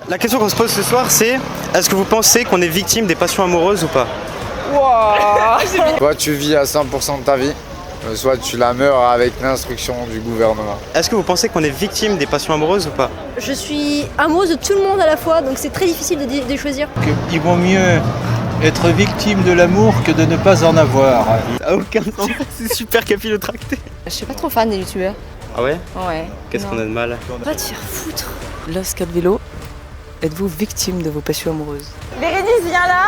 La question qu'on se pose ce soir, c'est est-ce que vous pensez qu'on est victime des passions amoureuses ou pas? Soit tu vis à 100% de ta vie, soit tu la meurs avec l'instruction du gouvernement. Est-ce que vous pensez qu'on est victime des passions amoureuses ou pas? Je suis amoureuse de tout le monde à la fois, donc c'est très difficile de choisir. Il vaut mieux être victime de l'amour que de ne pas en avoir. Ça a aucun sens, c'est super capillotracté. Je suis pas trop fan des youtubeurs. Ah ouais? Ouais. Qu'est-ce qu'on a de mal? Va te faire foutre. Lost Vélo, êtes-vous victime de vos passions amoureuses? Bérénice, viens là.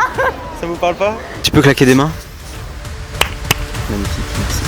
Ça vous parle pas? Tu peux claquer des mains? Magnifique, merci.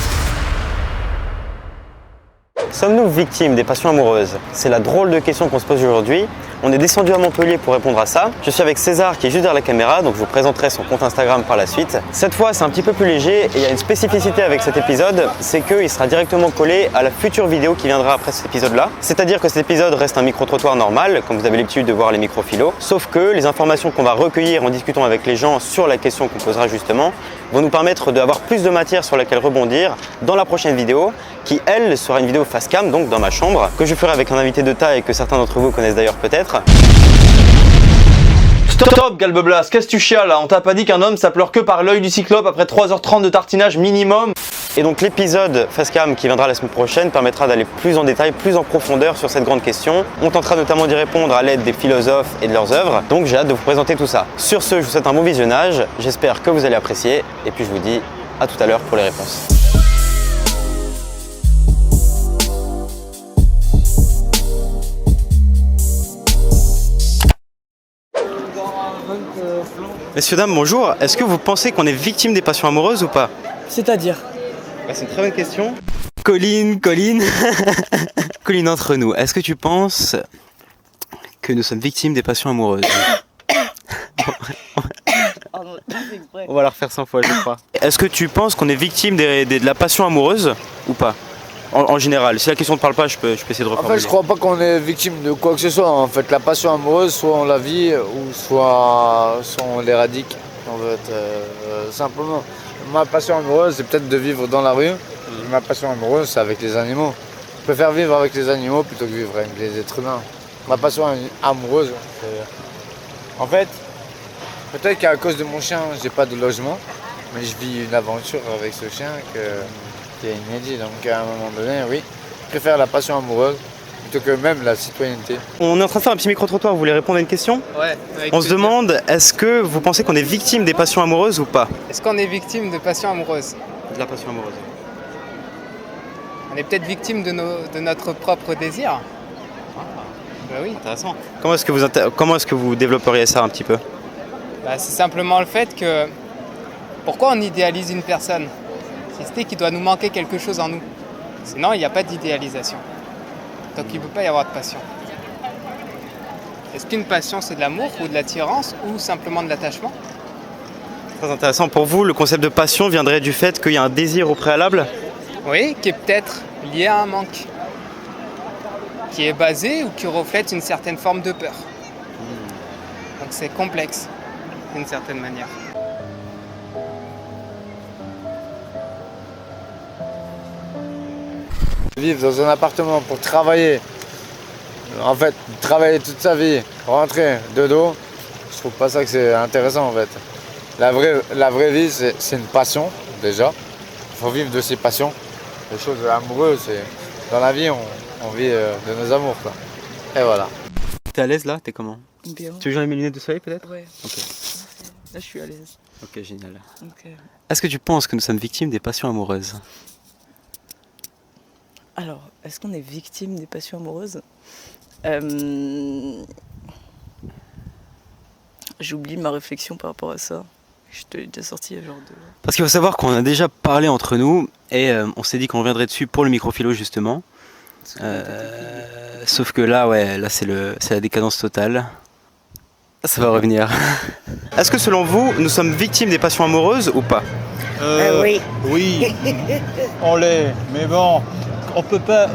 Sommes-nous victimes des passions amoureuses? C'est la drôle de question qu'on se pose aujourd'hui. On est descendu à Montpellier pour répondre à ça. Je suis avec César qui est juste derrière la caméra, donc je vous présenterai son compte Instagram par la suite. Cette fois, c'est un petit peu plus léger et il y a une spécificité avec cet épisode, c'est qu'il sera directement collé à la future vidéo qui viendra après cet épisode-là. C'est-à-dire que cet épisode reste un micro-trottoir normal, comme vous avez l'habitude de voir les micro-philos, sauf que les informations qu'on va recueillir en discutant avec les gens sur la question qu'on posera justement vont nous permettre d'avoir plus de matière sur laquelle rebondir dans la prochaine vidéo, qui elle sera une vidéo face cam, donc dans ma chambre, que je ferai avec un invité de taille que certains d'entre vous connaissent d'ailleurs peut-être. Stop Galbeblas, qu'est-ce que tu chiales là? On t'a pas dit qu'un homme ça pleure que par l'œil du cyclope après 3h30 de tartinage minimum? Et donc l'épisode Facecam qui viendra la semaine prochaine permettra d'aller plus en détail, plus en profondeur sur cette grande question. On tentera notamment d'y répondre à l'aide des philosophes et de leurs œuvres. Donc j'ai hâte de vous présenter tout ça. Sur ce, je vous souhaite un bon visionnage, j'espère que vous allez apprécier et puis je vous dis à tout à l'heure pour les réponses. Messieurs, dames, bonjour. Est-ce que vous pensez qu'on est victime des passions amoureuses ou pas? C'est-à-dire? C'est une très bonne question. Colline. Colline, entre nous, est-ce que tu penses que nous sommes victimes des passions amoureuses? On va la refaire 100 fois, je crois. Est-ce que tu penses qu'on est victime de la passion amoureuse ou pas? En général, si la question ne parle pas, je peux essayer de reformuler. En fait, je crois pas qu'on est victime de quoi que ce soit. En fait, la passion amoureuse, soit on la vit, ou soit on l'éradique. En fait, simplement. Ma passion amoureuse, c'est peut-être de vivre dans la rue. Ma passion amoureuse, c'est avec les animaux. Je préfère vivre avec les animaux plutôt que vivre avec les êtres humains. Ma passion amoureuse, c'est... En fait, peut-être qu'à cause de mon chien, j'ai pas de logement, mais je vis une aventure avec ce chien qui est inédit. Donc à un moment donné, oui, je préfère la passion amoureuse plutôt que même la citoyenneté. On est en train de faire un petit micro-trottoir, vous voulez répondre à une question? Ouais. On se demande, est-ce que vous pensez qu'on est victime des passions amoureuses ou pas? Est-ce qu'on est victime de passions amoureuses? De la passion amoureuse. On est peut-être victime de notre propre désir. Bah oui. Intéressant. Comment est-ce que vous développeriez ça un petit peu? Bah, c'est simplement le fait que... Pourquoi on idéalise une personne? C'est qu'il doit nous manquer quelque chose en nous. Sinon, il n'y a pas d'idéalisation. Donc il ne peut pas y avoir de passion. Est-ce qu'une passion, c'est de l'amour ou de l'attirance ou simplement de l'attachement? Très intéressant. Pour vous, le concept de passion viendrait du fait qu'il y a un désir au préalable? Oui, qui est peut-être lié à un manque. Qui est basé ou qui reflète une certaine forme de peur. Donc c'est complexe, d'une certaine manière. Vivre dans un appartement pour travailler, en fait, travailler toute sa vie, rentrer de dos, je trouve pas ça que c'est intéressant en fait. La vraie vie, c'est une passion déjà. Il faut vivre de ses passions. Les choses amoureuses, dans la vie, on vit de nos amours, quoi. Et voilà. T'es à l'aise là? T'es comment? Bien. Tu veux que j'enlève mes lunettes de soleil peut-être? Ouais. Ok. Là, je suis à l'aise. Ok, génial. Donc, Est-ce que tu penses que nous sommes victimes des passions amoureuses? alors, est-ce qu'on est victime des passions amoureuses? J'oublie ma réflexion par rapport à ça. Je te l'ai déjà sorti genre de... Parce qu'il faut savoir qu'on a déjà parlé entre nous et on s'est dit qu'on reviendrait dessus pour le micro-philo justement. Sauf que là, ouais, là c'est la décadence totale. Ça va revenir. Est-ce que selon vous, nous sommes victimes des passions amoureuses ou pas? Oui. Oui, on l'est, mais bon, on peut pas.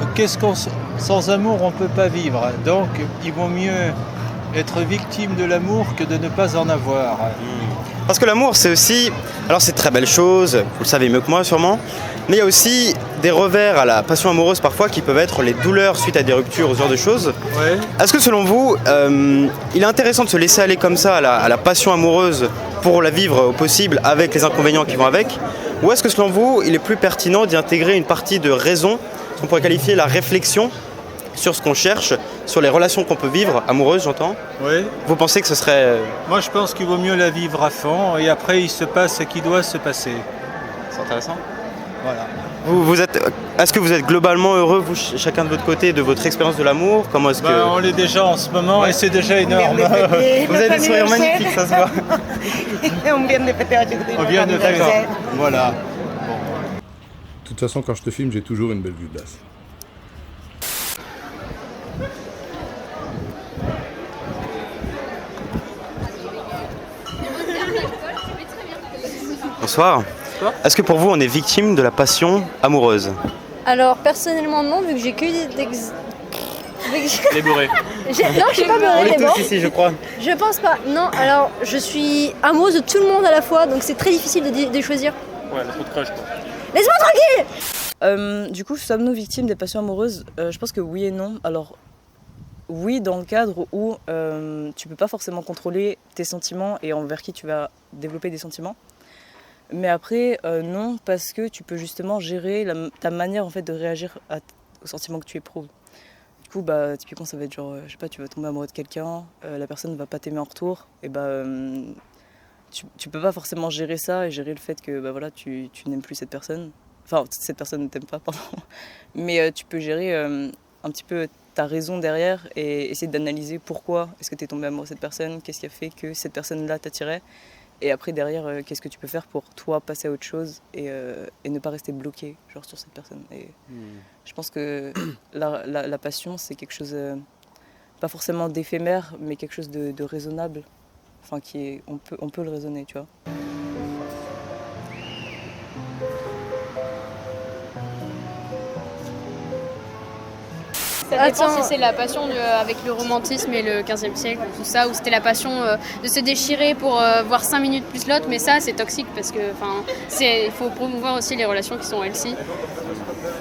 Sans amour, on peut pas vivre. Donc, il vaut mieux être victime de l'amour que de ne pas en avoir. Parce que l'amour, c'est aussi... Alors c'est de très belles choses, vous le savez mieux que moi sûrement, mais il y a aussi des revers à la passion amoureuse parfois qui peuvent être les douleurs suite à des ruptures, ce genre de choses. Ouais. Est-ce que selon vous, il est intéressant de se laisser aller comme ça à la passion amoureuse pour la vivre au possible avec les inconvénients qui vont avec? Ou est-ce que selon vous, il est plus pertinent d'y intégrer une partie de raison, ce qu'on pourrait qualifier la réflexion sur ce qu'on cherche, sur les relations qu'on peut vivre, amoureuses j'entends? Oui. Vous pensez que ce serait... Moi, je pense qu'il vaut mieux la vivre à fond et après, il se passe ce qui doit se passer. C'est intéressant. Voilà. Est-ce que vous êtes globalement heureux, vous, chacun de votre côté, de votre expérience de l'amour? Comment est-ce que... On l'est déjà en ce moment et c'est déjà énorme. Vous avez des sourires magnifiques, ça se voit. On vient de fêter. Voilà. De toute façon, quand je te filme, j'ai toujours une belle vue de l'as. Bonsoir. Est-ce que pour vous, on est victime de la passion amoureuse? Alors personnellement non, vu que j'ai que Les bourrés. Non, je suis pas On beurrée est d'abord. tous ici, je crois. Je pense pas. Non, alors je suis amoureuse de tout le monde à la fois, donc c'est très difficile de choisir. Ouais, trop de crush, quoi. Laisse-moi tranquille. Du coup, sommes-nous victimes des passions amoureuses? Je pense que oui et non. Alors, oui, dans le cadre où tu peux pas forcément contrôler tes sentiments et envers qui tu vas développer des sentiments. Mais après, non, parce que tu peux justement gérer ta manière en fait, de réagir aux sentiments que tu éprouves. Du coup, typiquement, ça va être genre, je sais pas, tu vas tomber amoureux de quelqu'un, la personne ne va pas t'aimer en retour, et tu peux pas forcément gérer ça et gérer le fait que voilà, tu n'aimes plus cette personne. Enfin, cette personne ne t'aime pas, pardon. Mais tu peux gérer un petit peu ta raison derrière et essayer d'analyser pourquoi est-ce que tu es tombé amoureux de cette personne, qu'est-ce qui a fait que cette personne-là t'attirait. Et après, derrière, qu'est-ce que tu peux faire pour toi passer à autre chose et ne pas rester bloqué genre, sur cette personne. Et je pense que la passion, c'est quelque chose, pas forcément d'éphémère, mais quelque chose de raisonnable. Enfin, on peut le raisonner, tu vois. Ça dépend Attends. si c'est la passion avec le romantisme et le 15e siècle, tout ça, ou c'était la passion de se déchirer pour voir 5 minutes plus l'autre, mais ça c'est toxique parce que il faut promouvoir aussi les relations qui sont healthy.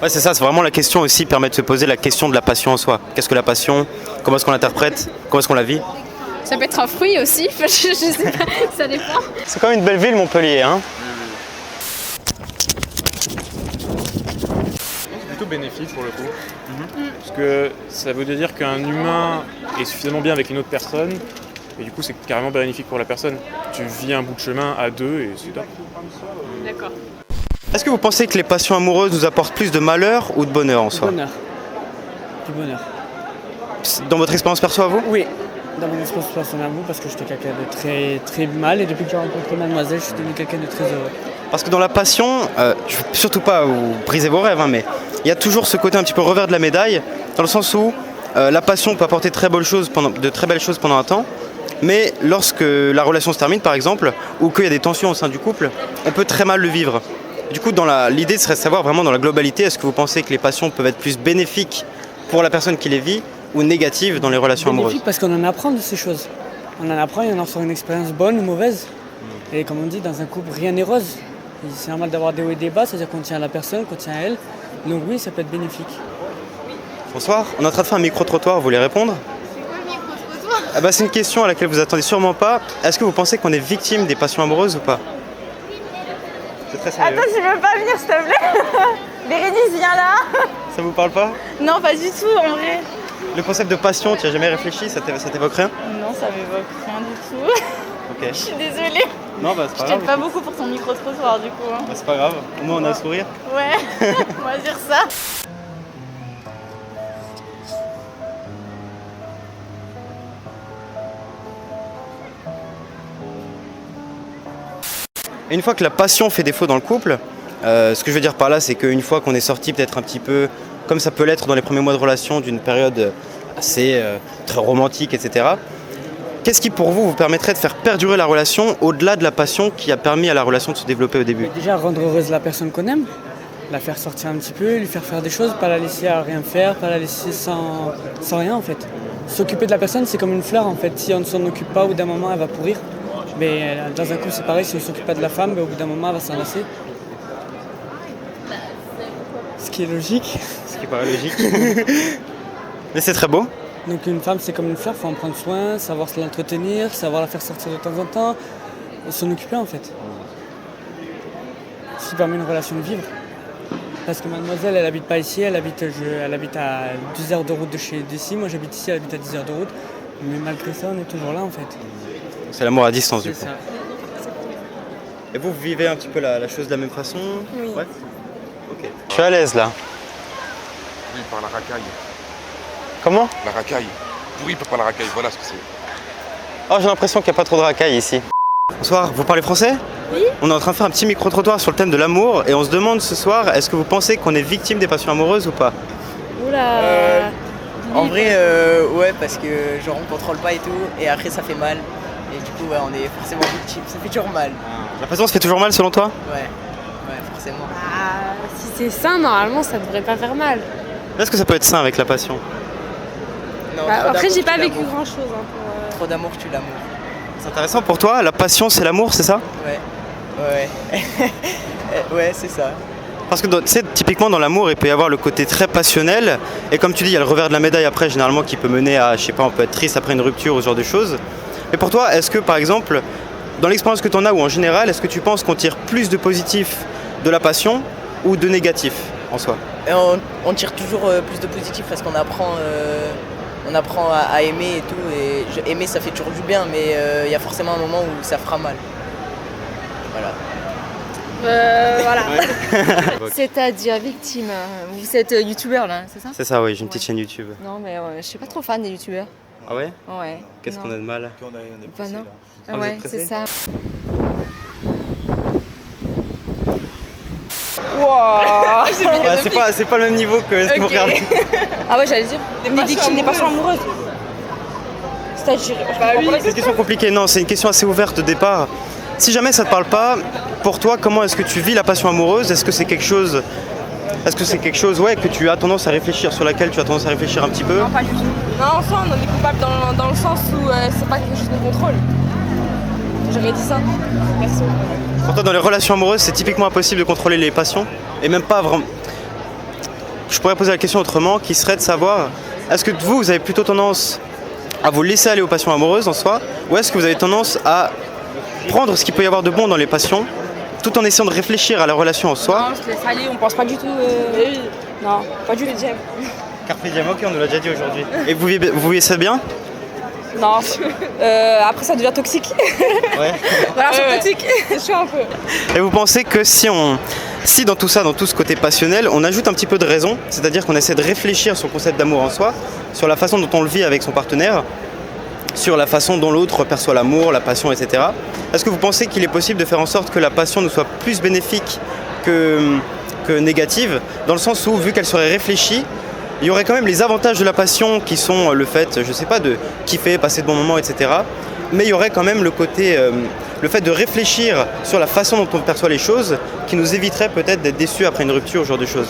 Ouais, c'est ça, c'est vraiment la question aussi, permet de se poser la question de la passion en soi. Qu'est-ce que la passion? Comment est-ce qu'on l'interprète? Comment est-ce qu'on la vit? Ça peut être un fruit aussi, je sais pas, ça dépend. C'est quand même une belle ville, Montpellier, hein? Plutôt bénéfique pour le coup. Parce que ça veut dire qu'un humain est suffisamment bien avec une autre personne et du coup c'est carrément bénéfique pour la personne. Tu vis un bout de chemin à deux et c'est top. D'accord. Est-ce que vous pensez que les passions amoureuses nous apportent plus de malheur ou de bonheur en soi? Du bonheur. Dans votre expérience perso à vous? Oui, dans mon expérience personnelle à vous, parce que j'étais quelqu'un de très très mal et depuis que j'ai rencontré mademoiselle, je suis devenu quelqu'un de très heureux. Parce que dans la passion, je ne veux surtout pas vous briser vos rêves, hein, mais il y a toujours ce côté un petit peu revers de la médaille, dans le sens où la passion peut apporter de très belles choses pendant un temps, mais lorsque la relation se termine par exemple, ou qu'il y a des tensions au sein du couple, on peut très mal le vivre. Du coup, l'idée serait de savoir vraiment dans la globalité, est-ce que vous pensez que les passions peuvent être plus bénéfiques pour la personne qui les vit ou négatives dans les relations amoureuses? Bénéfique parce qu'on en apprend de ces choses. On en apprend et on en sort une expérience bonne ou mauvaise. Et comme on dit, dans un couple, rien n'est rose. Et c'est normal d'avoir des hauts et des bas, c'est-à-dire qu'on tient à la personne, qu'on tient à elle. Donc oui, ça peut être bénéfique. Bonsoir, on est en train de faire un micro-trottoir, vous voulez répondre? C'est quoi le micro-trottoir? C'est une question à laquelle vous attendez sûrement pas. Est-ce que vous pensez qu'on est victime des passions amoureuses ou pas? C'est très sérieux. Attends, tu veux pas venir s'il te plaît? Bérénice, viens là. Ça vous parle pas? Non, pas du tout en vrai. Le concept de passion, tu as jamais réfléchi? Ça t'évoque rien? Non, ça m'évoque rien du tout. Ok. Je suis désolée. Non, c'est Je pas t'aide grave. pas beaucoup pour ton micro-trottoir du coup. Hein. C'est pas grave, au moins on a un sourire. Ouais, on va dire ça. Et une fois que la passion fait défaut dans le couple, ce que je veux dire par là, c'est qu'une fois qu'on est sorti peut-être un petit peu, comme ça peut l'être dans les premiers mois de relation, d'une période assez très romantique, etc., qu'est-ce qui pour vous permettrait de faire perdurer la relation au-delà de la passion qui a permis à la relation de se développer au début? Mais déjà, rendre heureuse la personne qu'on aime. la faire sortir un petit peu, lui faire des choses, pas la laisser à rien faire, pas la laisser sans rien en fait. S'occuper de la personne, c'est comme une fleur en fait. Si on ne s'en occupe pas, au bout d'un moment, elle va pourrir. Mais dans un coup, c'est pareil, si on ne s'occupe pas de la femme, au bout d'un moment, elle va s'enlacer. Ce qui est logique. Ce qui paraît logique. Mais c'est très beau. Donc une femme, c'est comme une fleur, il faut en prendre soin, savoir l'entretenir, savoir la faire sortir de temps en temps, et s'en occuper en fait. Ce qui permet une relation de vivre. Parce que mademoiselle, elle habite pas ici, elle habite à 10 heures de route d'ici. Moi j'habite ici, elle habite à 10 heures de route. Mais malgré ça, on est toujours là en fait. C'est l'amour à distance du coup. C'est ça. Et vous vivez un petit peu la chose de la même façon? Oui. Ouais. Ok. Je suis à l'aise là. Oui, par la racaille. Comment? La racaille. Pourri par la racaille, voilà ce que c'est. Oh, j'ai l'impression qu'il n'y a pas trop de racailles ici. Bonsoir, vous parlez français? Oui. On est en train de faire un petit micro-trottoir sur le thème de l'amour et on se demande ce soir, est-ce que vous pensez qu'on est victime des passions amoureuses ou pas? Oula. En vrai, ouais, parce que genre on contrôle pas et tout, et après ça fait mal. Et du coup, ouais, on est forcément victime, ça fait toujours mal. La passion se fait toujours mal selon toi? Ouais, forcément. Ah, si c'est sain, normalement, ça devrait pas faire mal. Est-ce que ça peut être sain avec la passion? Non, Bah, trop après, d'amour j'ai pas tue vécu l'amour. grand chose. Hein, Trop d'amour tue l'amour. C'est intéressant pour toi, la passion c'est l'amour, c'est ça? Ouais. Ouais, c'est ça. Parce que tu sais, typiquement dans l'amour, il peut y avoir le côté très passionnel, et comme tu dis, il y a le revers de la médaille après, généralement, qui peut mener à, je sais pas, on peut être triste après une rupture ou ce genre de choses. Et pour toi, est-ce que par exemple, dans l'expérience que tu en as ou en général, est-ce que tu penses qu'on tire plus de positif de la passion ou de négatif en soi? Et on tire toujours plus de positif parce qu'on apprend, à aimer et tout. Et aimer, ça fait toujours du bien, mais il y a forcément un moment où ça fera mal. Voilà. Voilà. C'est-à-dire victime. Vous êtes youtubeur là, c'est ça? C'est ça, oui, j'ai une petite chaîne YouTube. Non, mais je suis pas trop fan des youtubeurs. Ah ouais? Ouais. Qu'est-ce qu'on a de mal? Bah non. Ah, vous Ouais, êtes pressé? c'est ça. Wow. C'est pas le même niveau que ce que vous regardez. Ah ouais, j'allais dire, les victimes des passions amoureuses. C'est-à-dire, C'est une question compliquée, non, c'est une question assez ouverte de départ. Si jamais ça te parle pas, pour toi, comment est-ce que tu vis la passion amoureuse? Est-ce que c'est quelque chose ouais, que tu as tendance à réfléchir, sur laquelle tu as tendance à réfléchir un petit peu? Non, pas du tout. Non, enfin, on est coupable dans le sens où c'est pas quelque chose qu'on contrôle. J'aurais dit ça, perso. Pour toi, dans les relations amoureuses, c'est typiquement impossible de contrôler les passions? Et même pas vraiment. Je pourrais poser la question autrement, qui serait de savoir, est-ce que vous avez plutôt tendance à vous laisser aller aux passions amoureuses en soi, ou est-ce que vous avez tendance à prendre ce qu'il peut y avoir de bon dans les passions, tout en essayant de réfléchir à la relation en soi? Non, on se laisse aller, on pense pas du tout. Non, pas du tout. Carpe diem, ok, on nous l'a déjà dit aujourd'hui. Et vous vivez ça bien? Non, après ça devient toxique. Ouais. Voilà, c'est toxique. C'est chaud un peu. Et vous pensez que si dans tout ça, dans tout ce côté passionnel, on ajoute un petit peu de raison, c'est-à-dire qu'on essaie de réfléchir sur le concept d'amour en soi, sur la façon dont on le vit avec son partenaire, sur la façon dont l'autre perçoit l'amour, la passion, etc. Est-ce que vous pensez qu'il est possible de faire en sorte que la passion nous soit plus bénéfique que négative, dans le sens où, vu qu'elle serait réfléchie, il y aurait quand même les avantages de la passion qui sont le fait, je sais pas, de kiffer, passer de bons moments, etc. Mais il y aurait quand même le côté, le fait de réfléchir sur la façon dont on perçoit les choses, qui nous éviterait peut-être d'être déçus après une rupture, ce genre de choses.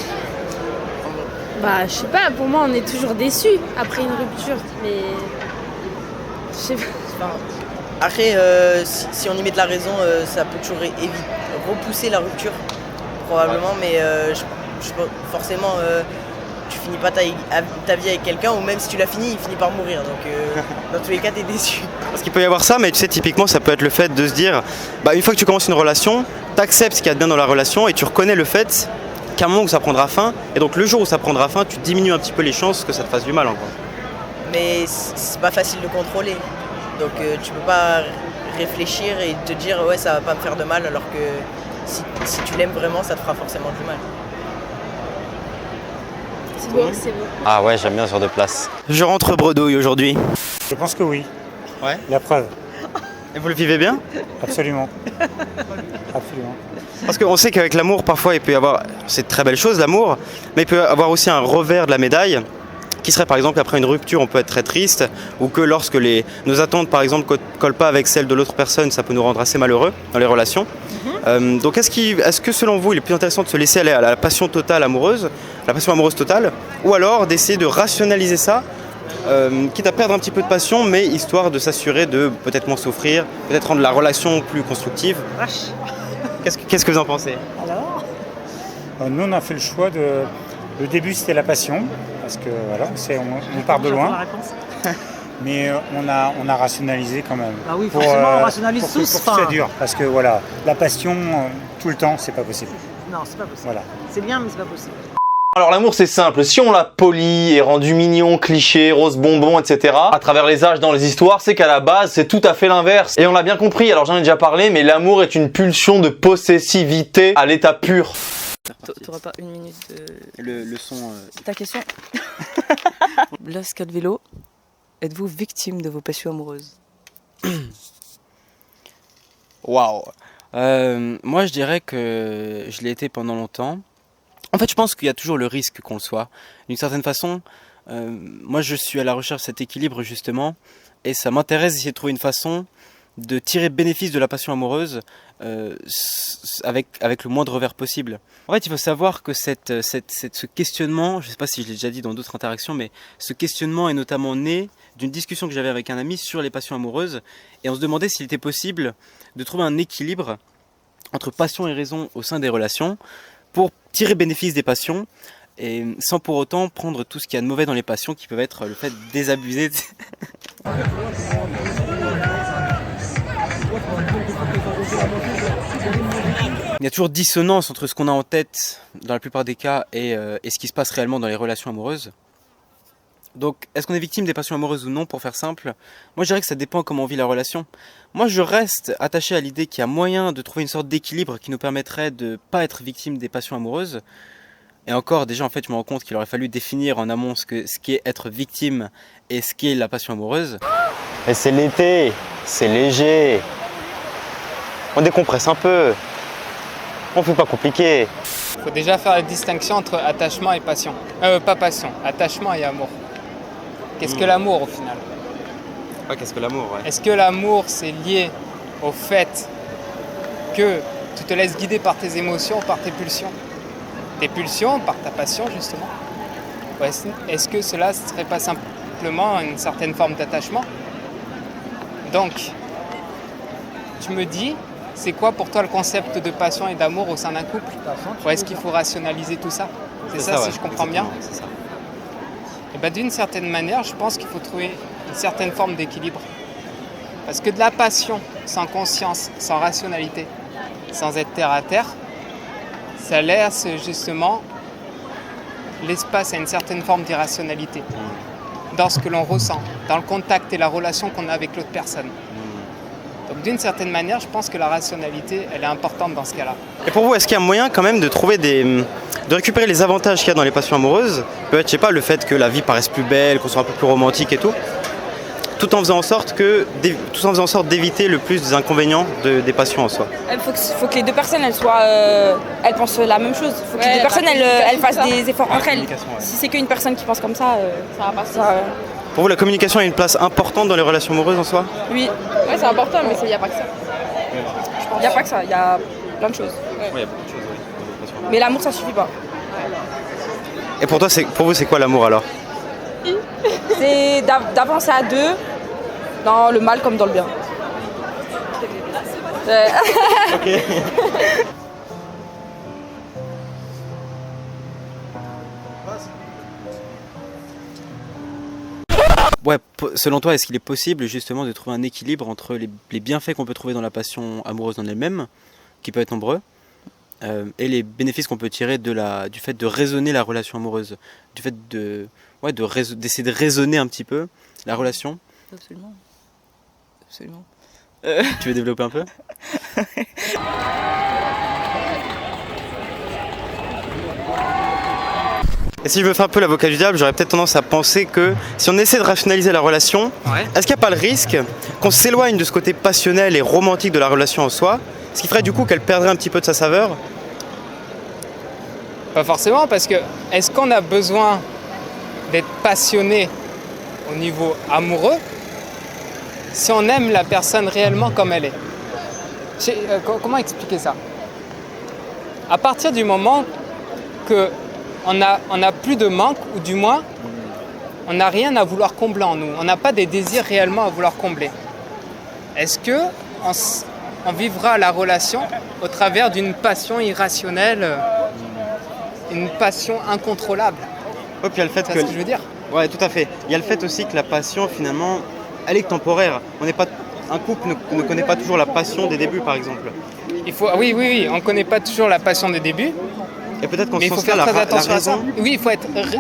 Bah, je sais pas, pour moi, on est toujours déçus après une rupture, mais. Je sais pas. Après, si on y met de la raison, ça peut toujours repousser la rupture, probablement, mais forcément, tu finis pas ta vie avec quelqu'un, ou même si tu l'as fini, il finit par mourir, donc dans tous les cas, t'es déçu. Parce qu'il peut y avoir ça, mais tu sais, typiquement, ça peut être le fait de se dire, bah, une fois que tu commences une relation, t'acceptes ce qu'il y a de bien dans la relation et tu reconnais le fait qu'à un moment où ça prendra fin, et donc le jour où ça prendra fin, tu diminues un petit peu les chances que ça te fasse du mal encore. Mais c'est pas facile de contrôler, donc tu peux pas réfléchir et te dire ouais ça va pas me faire de mal, alors que si tu l'aimes vraiment, ça te fera forcément du mal. C'est beau, c'est beau. Ah ouais, j'aime bien ce genre de place. Je rentre bredouille aujourd'hui. Je pense que oui. Ouais. La preuve. Et vous le vivez bien? Absolument. Absolument. Parce qu'on sait qu'avec l'amour, parfois, il peut y avoir, c'est de très belles choses, l'amour, mais il peut y avoir aussi un revers de la médaille, qui serait par exemple après une rupture, on peut être très triste, ou que lorsque nos attentes, par exemple, ne collent pas avec celles de l'autre personne, ça peut nous rendre assez malheureux dans les relations. Donc est-ce que selon vous il est plus intéressant de se laisser aller à la passion totale amoureuse, la passion amoureuse totale, ou alors d'essayer de rationaliser ça, quitte à perdre un petit peu de passion, mais histoire de s'assurer de peut-être moins souffrir, peut-être rendre la relation plus constructive. Qu'est-ce que vous en pensez? Alors nous, on a fait le choix de... Le début, c'était la passion, parce que voilà, on part de loin. Mais on a rationalisé quand même. Ah oui, forcément, on rationalise pour tous. que ça dure, parce que voilà, la passion, tout le temps, c'est pas possible. Non, c'est pas possible. Voilà. C'est bien, mais c'est pas possible. Alors l'amour c'est simple, si on l'a poli et rendu mignon, cliché, rose bonbon, etc. à travers les âges dans les histoires, c'est qu'à la base c'est tout à fait l'inverse. Et on l'a bien compris, alors j'en ai déjà parlé, mais l'amour est une pulsion de possessivité à l'état pur. T'auras pas une minute de... Le son... Ta question. Blas Calvélo, êtes-vous victime de vos passions amoureuses? Waouh. Moi je dirais que je l'ai été pendant longtemps. En fait, je pense qu'il y a toujours le risque qu'on le soit. D'une certaine façon, moi je suis à la recherche de cet équilibre justement, et ça m'intéresse d'essayer de trouver une façon de tirer bénéfice de la passion amoureuse avec le moindre revers possible. En fait, il faut savoir que ce questionnement, je ne sais pas si je l'ai déjà dit dans d'autres interactions, mais ce questionnement est notamment né d'une discussion que j'avais avec un ami sur les passions amoureuses, et on se demandait s'il était possible de trouver un équilibre entre passion et raison au sein des relations, pour tirer bénéfice des passions et sans pour autant prendre tout ce qu'il y a de mauvais dans les passions qui peuvent être le fait de désabuser. Il y a toujours dissonance entre ce qu'on a en tête dans la plupart des cas et ce qui se passe réellement dans les relations amoureuses. Donc, est-ce qu'on est victime des passions amoureuses ou non? Pour faire simple, moi je dirais que ça dépend comment on vit la relation. Moi je reste attaché à l'idée qu'il y a moyen de trouver une sorte d'équilibre qui nous permettrait de ne pas être victime des passions amoureuses. Et encore, déjà en fait je me rends compte qu'il aurait fallu définir en amont ce qu'est être victime et ce qu'est la passion amoureuse. Et c'est l'été, c'est léger. On décompresse un peu. On fait pas compliqué. Il faut déjà faire la distinction entre attachement et passion. Pas passion, attachement et amour. Qu'est-ce que l'amour au final? Qu'est-ce que l'amour, ouais. Est-ce que l'amour c'est lié au fait que tu te laisses guider par tes émotions, par tes pulsions? Tes pulsions, par ta passion justement? Ou est-ce que cela ne serait pas simplement une certaine forme d'attachement? Donc, tu me dis, c'est quoi pour toi le concept de passion et d'amour au sein d'un couple? Ou est-ce qu'il faut rationaliser tout ça? C'est ça, si je comprends bien? C'est ça. Et ben, d'une certaine manière, je pense qu'il faut trouver une certaine forme d'équilibre. Parce que de la passion, sans conscience, sans rationalité, sans être terre à terre, ça laisse justement l'espace à une certaine forme d'irrationalité dans ce que l'on ressent, dans le contact et la relation qu'on a avec l'autre personne. Donc d'une certaine manière, je pense que la rationalité, elle est importante dans ce cas-là. Et pour vous, est-ce qu'il y a moyen quand même de trouver de récupérer les avantages qu'il y a dans les passions amoureuses? Peut-être, je sais pas, le fait que la vie paraisse plus belle, qu'on soit un peu plus romantique et tout, tout en faisant en sorte d'éviter le plus des inconvénients des passions en soi. Il faut que les deux personnes, elles pensent la même chose. Il faut que les deux personnes, elles fassent des efforts entre elles. Si c'est qu'une personne qui pense comme ça, ça va pas. Pour vous, la communication a une place importante dans les relations amoureuses en soi? Oui, c'est important, mais il n'y a pas que ça. Il n'y a pas que ça, il y a plein de choses. Il y a beaucoup de choses, oui. Mais l'amour, ça suffit pas. Et pour vous, c'est quoi l'amour alors? C'est d'avancer à deux, dans le mal comme dans le bien. Ok. Ouais, selon toi, est-ce qu'il est possible justement de trouver un équilibre entre les bienfaits qu'on peut trouver dans la passion amoureuse en elle-même, qui peut être nombreux, et les bénéfices qu'on peut tirer du fait de raisonner la relation amoureuse, du fait d'essayer de raisonner un petit peu la relation? Absolument. Absolument. Tu veux développer un peu? Et si je me fais un peu l'avocat du diable, j'aurais peut-être tendance à penser que si on essaie de rationaliser la relation, est-ce qu'il n'y a pas le risque qu'on s'éloigne de ce côté passionnel et romantique de la relation en soi, ce qui ferait du coup qu'elle perdrait un petit peu de sa saveur? Pas forcément, parce que est-ce qu'on a besoin d'être passionné au niveau amoureux si on aime la personne réellement comme elle est? Comment expliquer ça? À partir du moment qu'on n'a plus de manque, ou du moins, on n'a rien à vouloir combler en nous. On n'a pas des désirs réellement à vouloir combler. Est-ce qu'on vivra la relation au travers d'une passion irrationnelle, une passion incontrôlable? Ouais, puis il y a le fait C'est ce que je veux dire. Ouais, tout à fait. Il y a le fait aussi que la passion, finalement, elle est temporaire. Un couple ne connaît pas toujours la passion des débuts, par exemple. Oui, on ne connaît pas toujours la passion des débuts. Et peut-être qu'en mais ce il faut sens-là, faire très attention à ça. raison... Oui,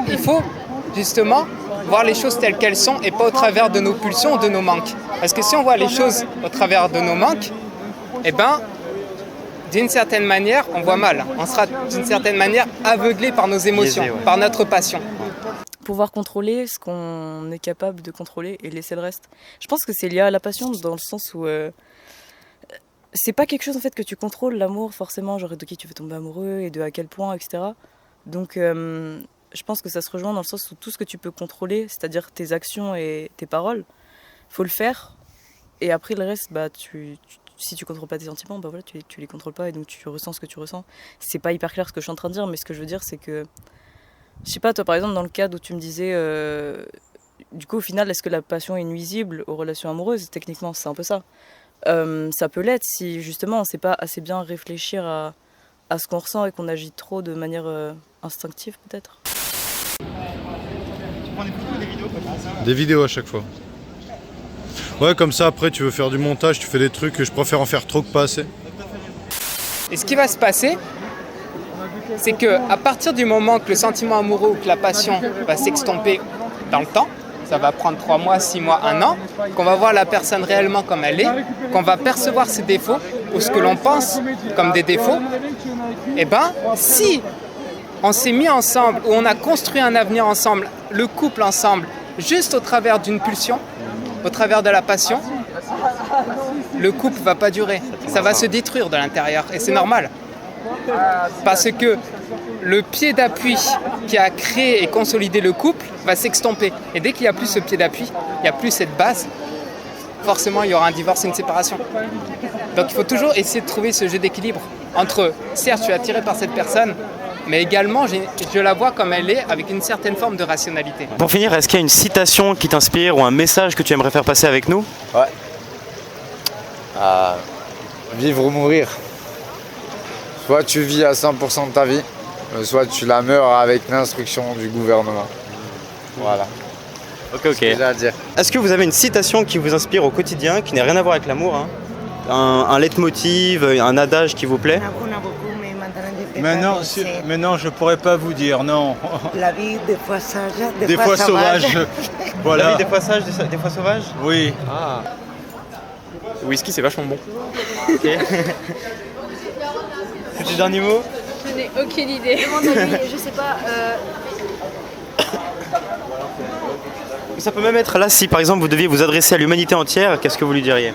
il faut justement voir les choses telles qu'elles sont et pas au travers de nos pulsions ou de nos manques. Parce que si on voit les choses au travers de nos manques, eh ben, d'une certaine manière, on voit mal. On sera d'une certaine manière aveuglé par nos émotions, Biaisé, ouais. par notre passion. Pouvoir contrôler ce qu'on est capable de contrôler et laisser le reste. Je pense que c'est lié à la passion dans le sens où c'est pas quelque chose en fait que tu contrôles, l'amour forcément, genre de qui tu veux tomber amoureux et de à quel point, etc. Donc je pense que ça se rejoint dans le sens où tout ce que tu peux contrôler, c'est-à-dire tes actions et tes paroles, faut le faire. Et après le reste, bah si tu contrôles pas tes sentiments, bah voilà, tu les contrôles pas et donc tu ressens ce que tu ressens. C'est pas hyper clair ce que je suis en train de dire, mais ce que je veux dire c'est que je sais pas, toi par exemple dans le cadre où tu me disais du coup au final est-ce que la passion est nuisible aux relations amoureuses? Techniquement c'est un peu ça. Ça peut l'être si justement on sait pas assez bien réfléchir à ce qu'on ressent et qu'on agit trop de manière instinctive peut-être. Tu prends des photos ou des vidéos comme ça? Des vidéos à chaque fois. Ouais, comme ça après tu veux faire du montage, tu fais des trucs que je préfère en faire trop que pas assez. Et ce qui va se passer, c'est qu'à partir du moment que le sentiment amoureux ou que la passion va s'extomper dans le temps, ça va prendre 3 mois, 6 mois, 1 an, qu'on va voir la personne réellement comme elle est, qu'on va percevoir ses défauts ou ce que l'on pense comme des défauts, et ben si on s'est mis ensemble ou on a construit un avenir ensemble, le couple ensemble, juste au travers d'une pulsion, au travers de la passion, le couple va pas durer, ça va se détruire de l'intérieur et c'est normal. Parce que le pied d'appui qui a créé et consolidé le couple va s'extomper. Et dès qu'il n'y a plus ce pied d'appui, il n'y a plus cette base, forcément il y aura un divorce et une séparation. Donc il faut toujours essayer de trouver ce jeu d'équilibre entre, certes je suis attiré par cette personne, mais également je la vois comme elle est avec une certaine forme de rationalité. Pour finir, est-ce qu'il y a une citation qui t'inspire ou un message que tu aimerais faire passer avec nous? Ouais. Vivre ou mourir. Soit tu vis à 100% de ta vie, soit tu la meurs avec l'instruction du gouvernement. Voilà. Ok. Est-ce que vous avez une citation qui vous inspire au quotidien, qui n'a rien à voir avec l'amour, hein? Un leitmotiv, un adage qui vous plaît? Maintenant, je pourrais pas vous dire, non. La vie, des fois sage, des fois sauvage. Voilà. La vie, des fois sage, des fois sauvage? Oui. Ah. Le whisky, c'est vachement bon. Ok. Petit dernier mot? Je n'ai aucune idée. Je sais pas. Ça peut même être là, si par exemple vous deviez vous adresser à l'humanité entière, qu'est-ce que vous lui diriez?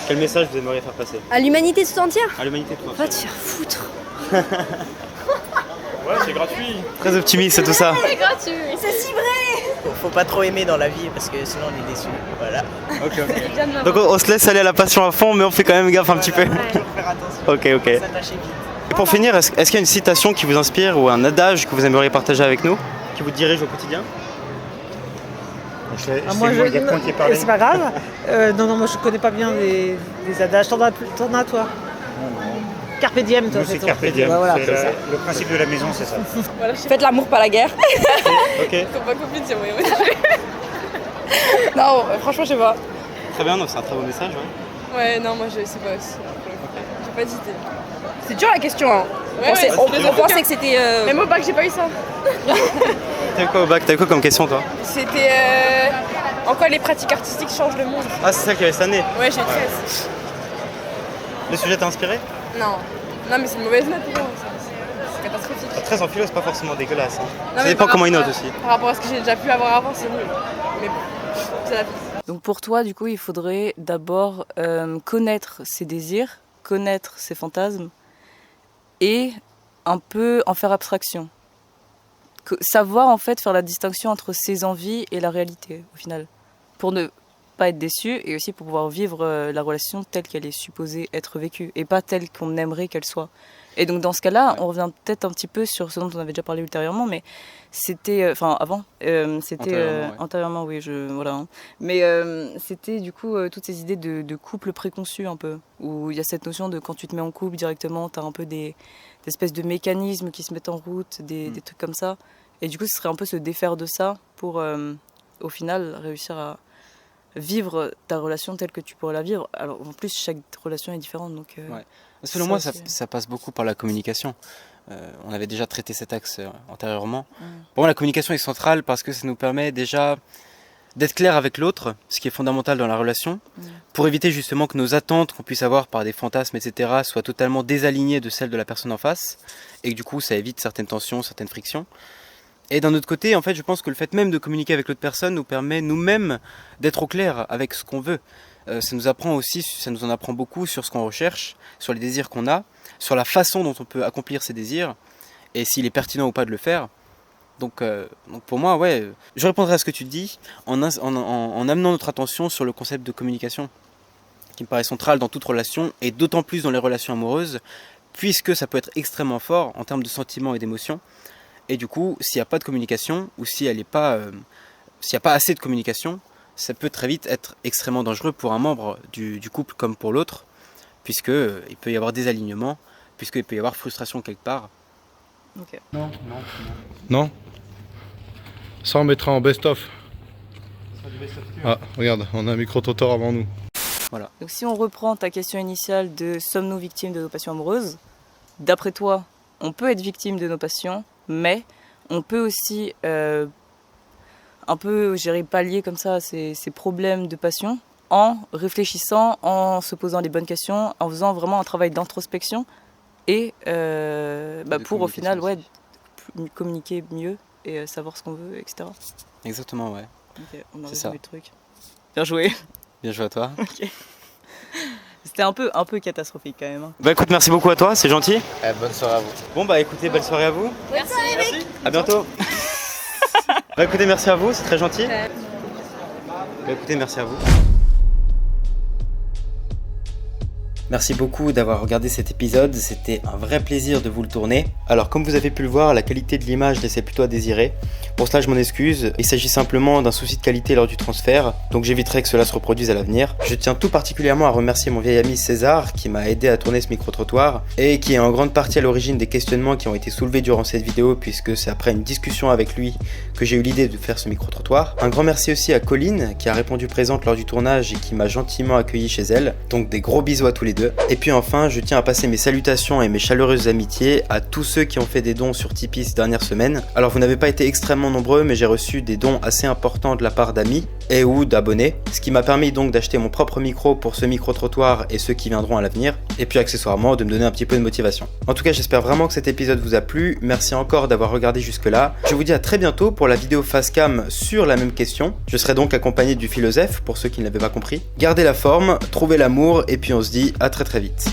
Quel message vous aimeriez faire passer? À l'humanité tout entière? À l'humanité tout entière. Va te faire foutre. Ouais, c'est gratuit. Très optimiste tout ça. C'est gratuit. C'est si vrai. Faut pas trop aimer dans la vie parce que sinon on est déçu. Voilà. Ok. Donc on se laisse aller à la passion à fond, mais on fait quand même gaffe un petit peu. Faire attention. Ok. S'attacher vite. Pour finir, est-ce qu'il y a une citation qui vous inspire ou un adage que vous aimeriez partager avec nous, qui vous dirige au quotidien? C'est pas grave. Non, moi je connais pas bien les adages. T'en as toi? Carpe diem, toi. C'est carpe diem. Voilà, Le principe de la maison, c'est ça. Voilà, faites l'amour, pas la guerre. Ok. Comme ma copine, c'est moyen. Non, franchement, je sais pas. Très bien, c'est un très beau message. Ouais, non, moi je sais pas aussi. J'ai pas d'idée. C'est dur la question, hein. On pensait que c'était. Même au bac, j'ai pas eu ça. T'as eu quoi au bac? T'as eu quoi comme question toi? C'était. En quoi les pratiques artistiques changent le monde? Ah, c'est ça qu'il y avait cette année? Ouais, j'ai 13. Le sujet t'a inspiré? Non, mais c'est une mauvaise note pour moi. C'est catastrophique. 13 en philo, c'est pas forcément dégueulasse. Hein. Non, Ça dépend comment ils notent aussi. Par rapport à ce que j'ai déjà pu avoir avant, c'est nul. Mais bon, c'est la vie. Donc pour toi, du coup, il faudrait d'abord connaître ses désirs, connaître ses fantasmes et un peu en faire abstraction. Savoir en fait faire la distinction entre ses envies et la réalité au final. Pour ne pas être déçu et aussi pour pouvoir vivre la relation telle qu'elle est supposée être vécue et pas telle qu'on aimerait qu'elle soit. Et donc dans ce cas-là, on revient peut-être un petit peu sur ce dont on avait déjà parlé ultérieurement, mais c'était, antérieurement, oui, voilà. Hein. Mais c'était du coup toutes ces idées de couple préconçu un peu, où il y a cette notion de quand tu te mets en couple directement, tu as un peu des espèces de mécanismes qui se mettent en route, des trucs comme ça. Et du coup, ce serait un peu se défaire de ça pour, au final, réussir à vivre ta relation telle que tu pourrais la vivre. Alors en plus, chaque relation est différente, donc... Selon moi, ça passe beaucoup par la communication. On avait déjà traité cet axe antérieurement. Pour moi, la communication est centrale parce que ça nous permet déjà d'être clair avec l'autre, ce qui est fondamental dans la relation, pour éviter justement que nos attentes qu'on puisse avoir par des fantasmes, etc., soient totalement désalignées de celles de la personne en face, et que du coup, ça évite certaines tensions, certaines frictions. Et d'un autre côté, en fait, je pense que le fait même de communiquer avec l'autre personne nous permet nous-mêmes d'être au clair avec ce qu'on veut. Ça nous en apprend beaucoup sur ce qu'on recherche, sur les désirs qu'on a, sur la façon dont on peut accomplir ces désirs, et s'il est pertinent ou pas de le faire. Donc pour moi, ouais, je répondrai à ce que tu dis en amenant notre attention sur le concept de communication, qui me paraît central dans toute relation, et d'autant plus dans les relations amoureuses, puisque ça peut être extrêmement fort en termes de sentiments et d'émotions. Et du coup, s'il n'y a pas de communication, ou s'il n'y a pas assez de communication, ça peut très vite être extrêmement dangereux pour un membre du couple comme pour l'autre, puisqu'il peut y avoir des alignements, puisqu'il peut y avoir frustration quelque part. Ok. Non. Ça, on mettra en best-of. Ah, regarde, on a un micro-trottoir avant nous. Voilà. Donc si on reprend ta question initiale de sommes-nous victimes de nos passions amoureuses, d'après toi, on peut être victime de nos passions, mais on peut aussi un peu pallier comme ça ces problèmes de passion en réfléchissant, en se posant les bonnes questions, en faisant vraiment un travail d'introspection et pour au final communiquer mieux et savoir ce qu'on veut, etc. Exactement, ouais. Okay, on a c'est ça. Le truc. Bien joué. Bien joué à toi. Okay. C'était un peu catastrophique quand même. Hein. Bah écoute, merci beaucoup à toi, c'est gentil. Bonne soirée à vous. Bon bah écoutez, belle soirée à vous. Bonne soirée, mec. À bientôt. Bah écoutez, merci à vous, c'est très gentil. Bah écoutez, merci à vous. Merci beaucoup d'avoir regardé cet épisode, c'était un vrai plaisir de vous le tourner. Alors comme vous avez pu le voir, la qualité de l'image laissait plutôt à désirer. Pour cela je m'en excuse, il s'agit simplement d'un souci de qualité lors du transfert, donc j'éviterai que cela se reproduise à l'avenir. Je tiens tout particulièrement à remercier mon vieil ami César qui m'a aidé à tourner ce micro-trottoir et qui est en grande partie à l'origine des questionnements qui ont été soulevés durant cette vidéo puisque c'est après une discussion avec lui que j'ai eu l'idée de faire ce micro-trottoir. Un grand merci aussi à Colline qui a répondu présente lors du tournage et qui m'a gentiment accueilli chez elle, donc des gros bisous à tous les deux. Et puis enfin, je tiens à passer mes salutations et mes chaleureuses amitiés à tous ceux qui ont fait des dons sur Tipeee ces dernières semaines. Alors vous n'avez pas été extrêmement nombreux, mais j'ai reçu des dons assez importants de la part d'amis et ou d'abonnés, ce qui m'a permis donc d'acheter mon propre micro pour ce micro-trottoir et ceux qui viendront à l'avenir, et puis accessoirement de me donner un petit peu de motivation. En tout cas, j'espère vraiment que cet épisode vous a plu, merci encore d'avoir regardé jusque là. Je vous dis à très bientôt pour la vidéo face cam sur la même question. Je serai donc accompagné du philosophe pour ceux qui ne l'avaient pas compris. Gardez la forme, trouvez l'amour, et puis on se dit à très vite.